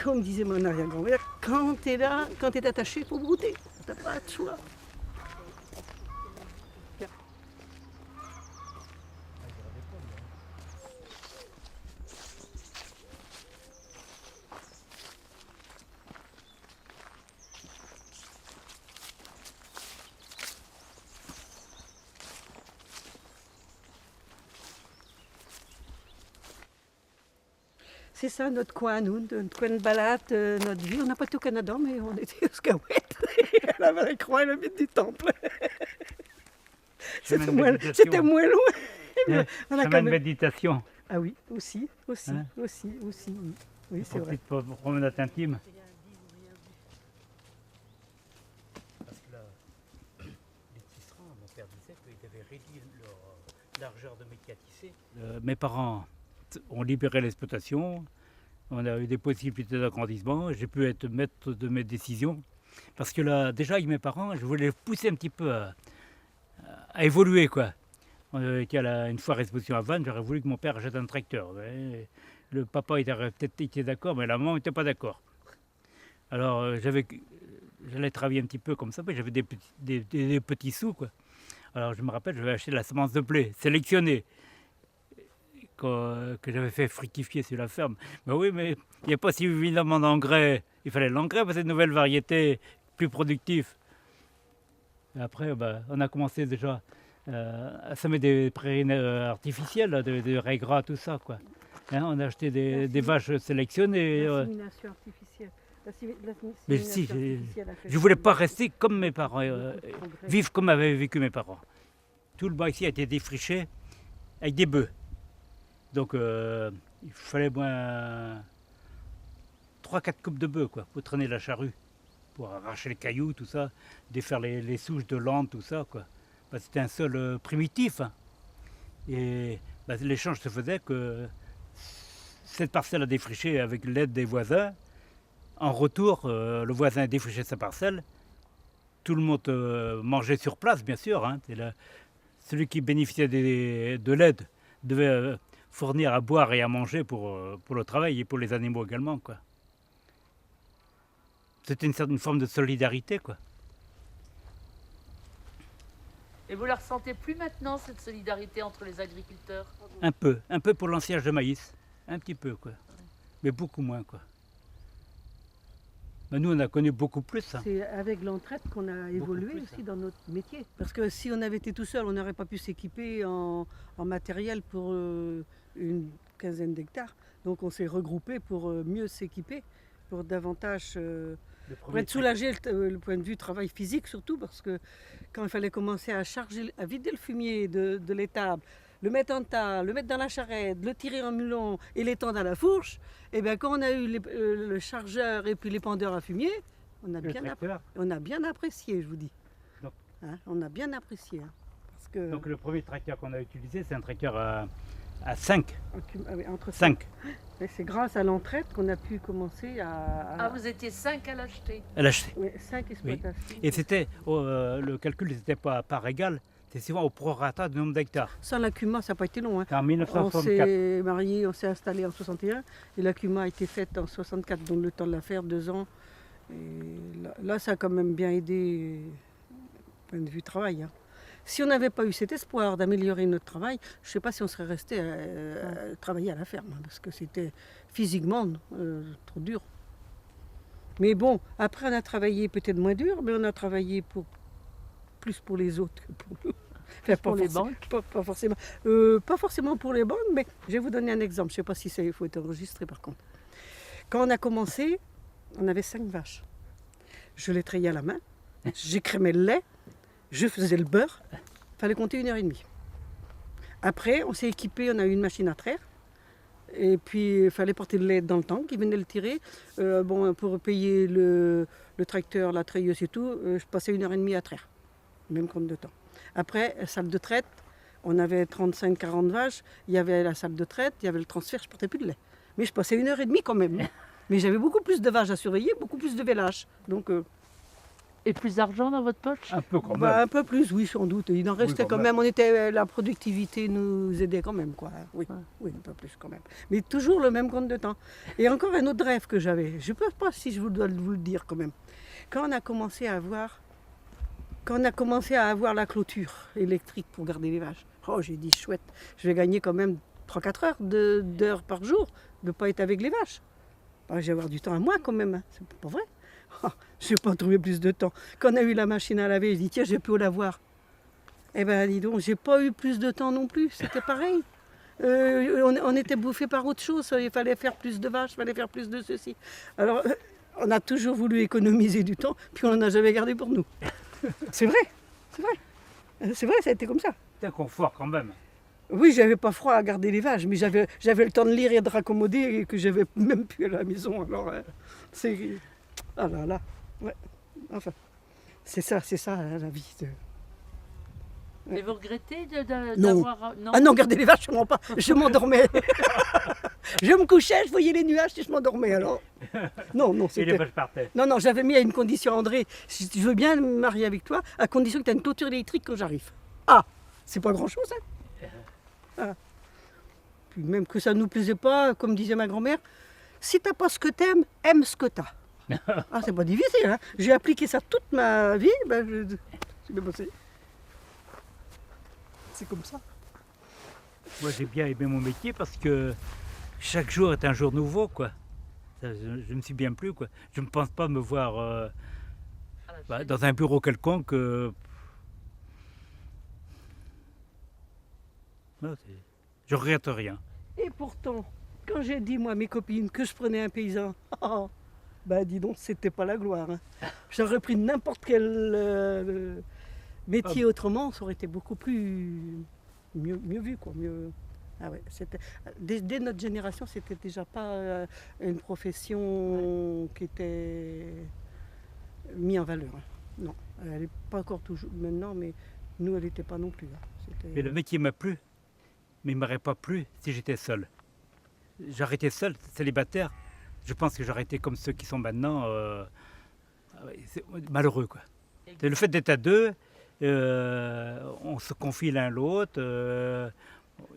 comme disait mon arrière-grand-mère, quand t'es là, quand t'es attaché, faut brouter. T'as pas de choix. C'est ça notre coin, nous, notre coin de balade, notre vie. On n'a pas été au Canada, mais on était au Scouette. La Vallée-Croix et le mythe du Temple. C'était moins loin. On a Chemin quand de même... méditation. Ah oui, aussi, oui. Oui, c'est vrai. Petite promenade intime. Parce que là, les tisserands, mon père disait qu'ils avaient réduit leur largeur de métier à tisser. Mes parents ont libéré l'exploitation. On a eu des possibilités d'agrandissement. J'ai pu être maître de mes décisions. Parce que là, déjà, avec mes parents, je voulais les pousser un petit peu à évoluer, quoi. On était à une foire exposition à Vannes, j'aurais voulu que mon père achète un tracteur. Mais le papa était d'accord, mais la maman n'était pas d'accord. Alors j'allais travailler un petit peu comme ça, mais j'avais des petits sous, quoi. Alors je me rappelle, j'avais acheté de la semence de blé, sélectionnée, que j'avais fait fructifier sur la ferme. Mais oui, mais il n'y a pas suffisamment d'engrais. Il fallait l'engrais pour cette nouvelle variété plus productive. Et après, on a commencé déjà à semer des prairies artificielles, de raie gras, tout ça, quoi. Hein, on a acheté des vaches sélectionnées. L'insémination artificielle. Mais si, je ne voulais pas rester comme mes parents, vivre comme avaient vécu mes parents. Tout le bas ici a été défriché avec des bœufs. Donc il fallait moins 3-4 coupes de bœufs, quoi, pour traîner la charrue, pour arracher les cailloux, tout ça, défaire les souches de landes, tout ça, quoi. C'était un sol primitif. Hein. Et l'échange se faisait que cette parcelle a défriché avec l'aide des voisins. En retour, le voisin a défriché sa parcelle. Tout le monde mangeait sur place, bien sûr. Hein. Celui qui bénéficiait de l'aide devait fournir à boire et à manger pour le travail et pour les animaux également, quoi. C'était une certaine forme de solidarité, quoi. Et vous la ressentez plus maintenant, cette solidarité entre les agriculteurs? Un peu pour l'anciage de maïs, un petit peu, quoi. Mais beaucoup moins, quoi. Nous, on a connu beaucoup plus. Hein. C'est avec l'entraide qu'on a évolué aussi dans notre métier. Parce que si on avait été tout seul, on n'aurait pas pu s'équiper en matériel pour une quinzaine d'hectares. Donc on s'est regroupé pour mieux s'équiper, pour davantage... pour être soulagé le point de vue travail physique surtout, parce que quand il fallait commencer à vider le fumier de l'étable, le mettre en tas, le mettre dans la charrette, le tirer en mulon et l'étendre à la fourche, et bien quand on a eu le chargeur et puis l'épandeur à fumier, on a bien apprécié, je vous dis. Donc, hein, on a bien apprécié. Hein, parce que donc le premier tracteur qu'on a utilisé, c'est un tracteur à 5. Entre 5. C'est grâce à l'entraide qu'on a pu commencer à... Ah, vous étiez 5 à l'acheter? À l'acheter. Oui, 5 exploitations. Oui. Et c'était, le calcul n'était pas à part égale, c'était souvent au prorata du nombre d'hectares. Sans la CUMA, ça n'a pas été long. Hein. En 1964. On s'est mariés, on s'est installé en 61 et la CUMA a été faite en 64, donc le temps de la faire, 2 ans. Et là, ça a quand même bien aidé, point de vue travail. Hein. Si on n'avait pas eu cet espoir d'améliorer notre travail, je ne sais pas si on serait resté à travailler à la ferme, hein, parce que c'était physiquement trop dur. Mais bon, après on a travaillé peut-être moins dur, mais on a travaillé plus pour les autres que pour nous. Enfin, pour les banques? Pas forcément. Pas forcément pour les banques, mais je vais vous donner un exemple. Je ne sais pas si ça faut être enregistré par contre. Quand on a commencé, on avait 5 vaches. Je les trayais à la main, j'écrémais le lait, je faisais le beurre, il fallait compter 1h30. Après, on s'est équipé, on a eu une machine à traire. Et puis, il fallait porter le lait dans le temps, qui venait le tirer. Pour payer le tracteur, la treilleuse et tout, je passais 1h30 à traire. Même compte de temps. Après, salle de traite, on avait 35-40 vaches. Il y avait la salle de traite, il y avait le transfert, je ne portais plus de lait. Mais je passais 1h30 quand même. Mais j'avais beaucoup plus de vaches à surveiller, beaucoup plus de vélages. Donc, Et plus d'argent dans votre poche? Un peu quand même. Bah, un peu plus, oui, sans doute. Il en restait quand quand même. On était, la productivité nous aidait quand même, quoi. Oui, Ouais. oui, un peu plus quand même. Mais toujours le même compte de temps. Et encore un autre rêve que j'avais. Je ne sais pas si je dois vous le dire quand même. Quand on a commencé à avoir, la clôture électrique pour garder les vaches, oh, j'ai dit chouette, je vais gagner quand même 3-4 heures d'heures par jour de ne pas être avec les vaches. Bah, je vais avoir du temps à moi quand même, hein. C'est pas vrai. Oh, je n'ai pas trouvé plus de temps. Quand on a eu la machine à laver, je dis tiens, j'ai pu l'avoir. Eh ben dis donc, j'ai pas eu plus de temps non plus. C'était pareil. On était bouffés par autre chose. Il fallait faire plus de vaches, il fallait faire plus de ceci. Alors, on a toujours voulu économiser du temps, puis on n'en a jamais gardé pour nous. C'est vrai, c'est vrai. C'est vrai, ça a été comme ça. C'est un confort quand même. Oui, j'avais pas froid à garder les vaches, mais j'avais le temps de lire et de raccommoder et que j'avais même plus à la maison. Alors, c'est... Ah là là, ouais. Enfin, c'est ça la vie. Et vous regrettez Non. d'avoir... Ah non, garder les vaches, je m'endormais. Je me couchais, je voyais les nuages et je m'endormais alors. Non, Et les c'était... vaches partaient. Non, j'avais mis à une condition, André, si je veux bien me marier avec toi, à condition que tu aies une clôture électrique quand j'arrive. Ah, c'est pas grand-chose, hein. Ah. Puis même que ça ne nous plaisait pas, comme disait ma grand-mère, si t'as pas ce que t'aimes, aime ce que t'as. Ah, c'est pas difficile, hein. J'ai appliqué ça toute ma vie, c'est bien passé. C'est comme ça. Moi j'ai bien aimé mon métier parce que chaque jour est un jour nouveau, quoi. Ça, je me suis bien plu, quoi. Je ne pense pas me voir à la dans un bureau quelconque. Non, je regrette rien. Et pourtant, quand j'ai dit, moi, à mes copines, que je prenais un paysan, bah dis donc, c'était pas la gloire, hein. J'aurais pris n'importe quel métier autrement, ça aurait été beaucoup plus mieux vu, quoi. Mieux... Ah ouais, dès notre génération, c'était déjà pas une profession qui était mise en valeur, hein. Non, elle n'est pas encore toujours maintenant, mais nous, elle n'était pas non plus, hein. Mais le métier m'a plu, mais il ne m'aurait pas plu si j'étais seul. J'aurais été seul, célibataire. Je pense que j'aurais été comme ceux qui sont maintenant, c'est malheureux, quoi. C'est le fait d'être à deux, on se confie l'un l'autre,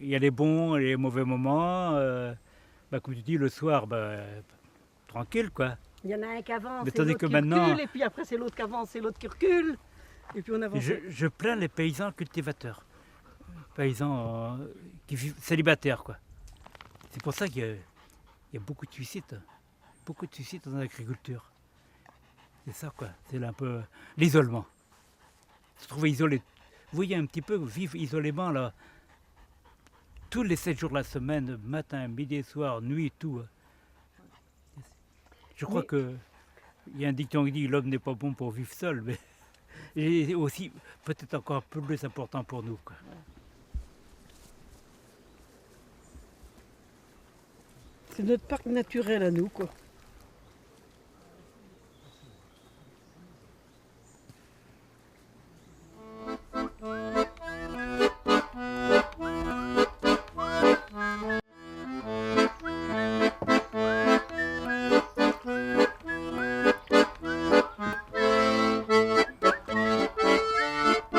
il y a les bons et les mauvais moments. Comme tu dis, le soir, tranquille, quoi. Il y en a un qui avance, Mais c'est tandis l'autre que qui maintenant- recule, et puis après c'est l'autre qui avance, c'est l'autre qui recule, et puis on avance. Je plains les paysans cultivateurs, paysans qui vivent célibataires, quoi. C'est pour ça qu'il y a beaucoup de suicides dans l'agriculture. C'est ça, quoi. C'est un peu l'isolement. Se trouver isolé. Vous voyez un petit peu, vivre isolément, là, tous les 7 jours de la semaine, matin, midi, soir, nuit, tout. Je crois que il y a un dicton qui dit l'homme n'est pas bon pour vivre seul, mais et aussi peut-être encore un peu plus important pour nous, quoi. C'est notre parc naturel à nous, quoi.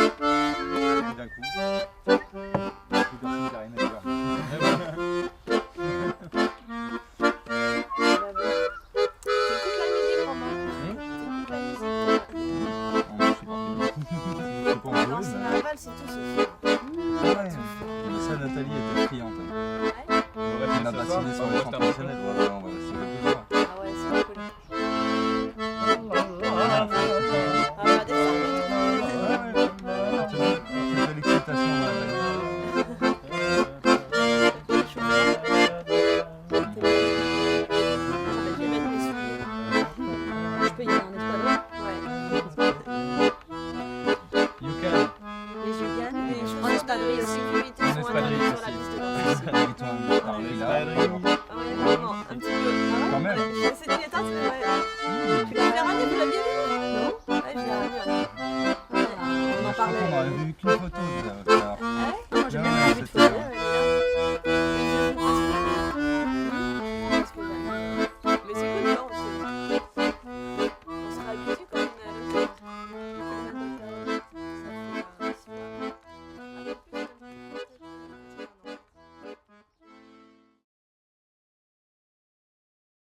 D'un coup, plus personne qui a rien à dire. T'écoutes la musique, Romain? T'écoutes la musique? Non, je sais pas en Non, jouer, c'est mais... la valse, c'est tout sauf. Ah ouais. Ça, Nathalie était friande. Ouais. On a bassiné sur les chants traditionnels. Voilà, on va laisser le plaisir. Ah ouais, c'est cool. Ah, bah, des fois, Tu fais l'excitation dans la valse. je vais mettre mes souliers. Je peux y aller en espadrille? Ouais. You can. Et je gagne des choses en espadrille aussi. Sécurité En sont espadrille interdites sur la aussi. piste de danse. Ils t'ont parlé là. Ah ouais, vraiment, un petit peu. Ah ouais, Quand même. C'était une étape, ouais. Tu l'as fait ramener, vous l'aviez vu? Non? Ouais, je l'ai ramené, ouais. Ouais, on en Je crois qu'on parlait. avait vu qu'une photo de ça. Ah ouais? Moi j'ai Ouais, bien ouais, envie de c'était- faire.